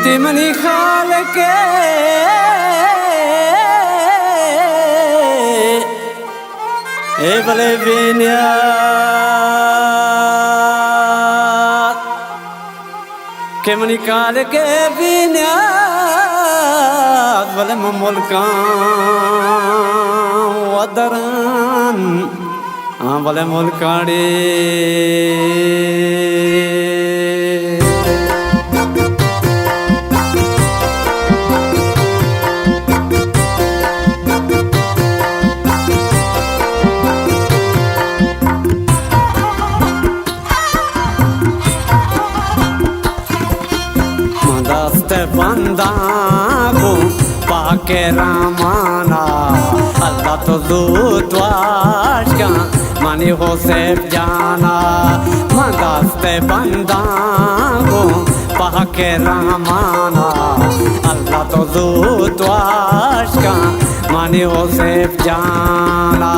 Gifty money खाल के ए भले बिनिया के मनी खाल के बिनिया भले मुल्का वदरन भले मुल्काड़ी बंदा को पाके रामाना अल्लाह तो दूतवाश का मानी हो से जाना मदस्ते बंदा को पाके रामाना अल्लाह तो दूतवाश का मानी हो से जाना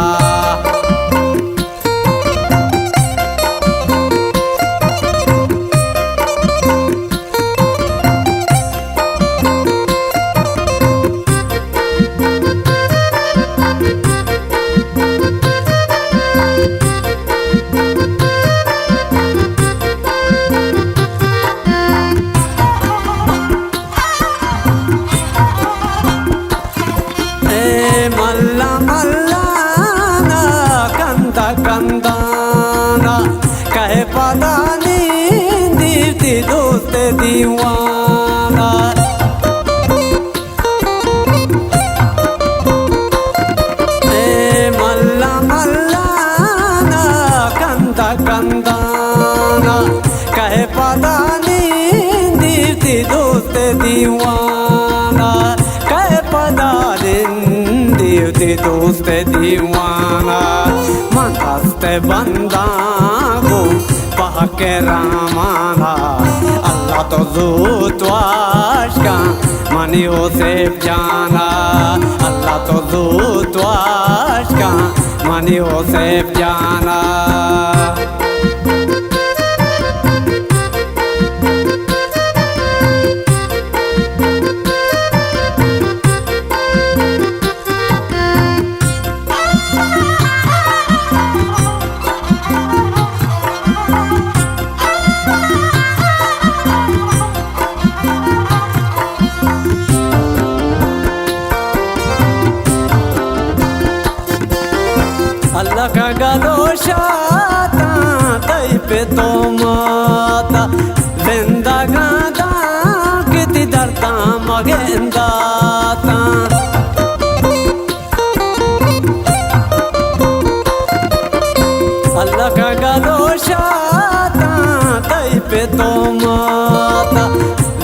मल्ला मल्ला ना कंदा कंदाना कहे पता नहीं दीप्ति दोस्त दीवाना मल्ला मल्ला ना कंदा कंदाना कहे पता नहीं दीप्ति दोस्त दीवाना कहे पता दीप्ति दोस्त दीवाना मदस्ते बंदा को पाके रामाना अल्लाह तो दूतवाश का मानी हो से जाना अल्लाह तो दूतवाश का मानी हो से जाना अल्लाह का गलोशाता तई पे तो माता जिंदा गादा किति दरता मगेंदाता अल्लाह का गलोशाता तई पे तो माता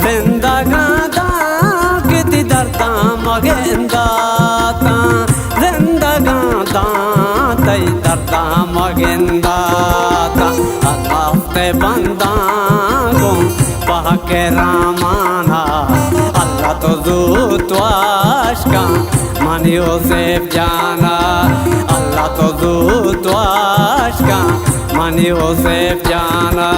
जिंदा गादा किति दरता मगेंदाता जिंदा गादा तई दरदा मगेंदाता अल्लाह ते बंदा को पाके रामाना अल्लाह तो दूतवाश का मानी हो से जाना अल्लाह तो दूतवाश का मानी हो से जाना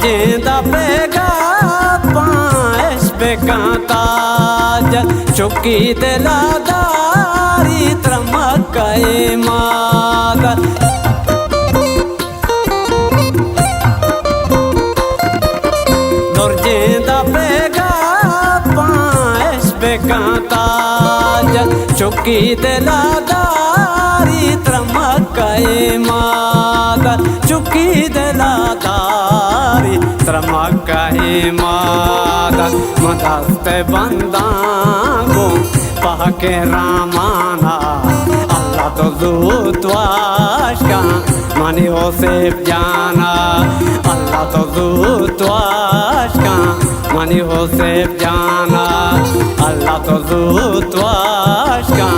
जिंदा पेगा पाएश पे कांताज चुकी दिलादारी त्रमक मादर जिंदा पेगा पाएश पे कांताज चुकी दिलादारी त्रमक मादर चुकी दिलादारी त्रमक मादर मदस्ते बंदा को पाके रामाना अल्लाह तो दूतवाश का मानी हो से जाना अल्लाह तो दूतवाश का मानी हो से जाना अल्लाह तो जूत वाश का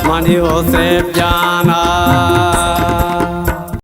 मानी हो से जाना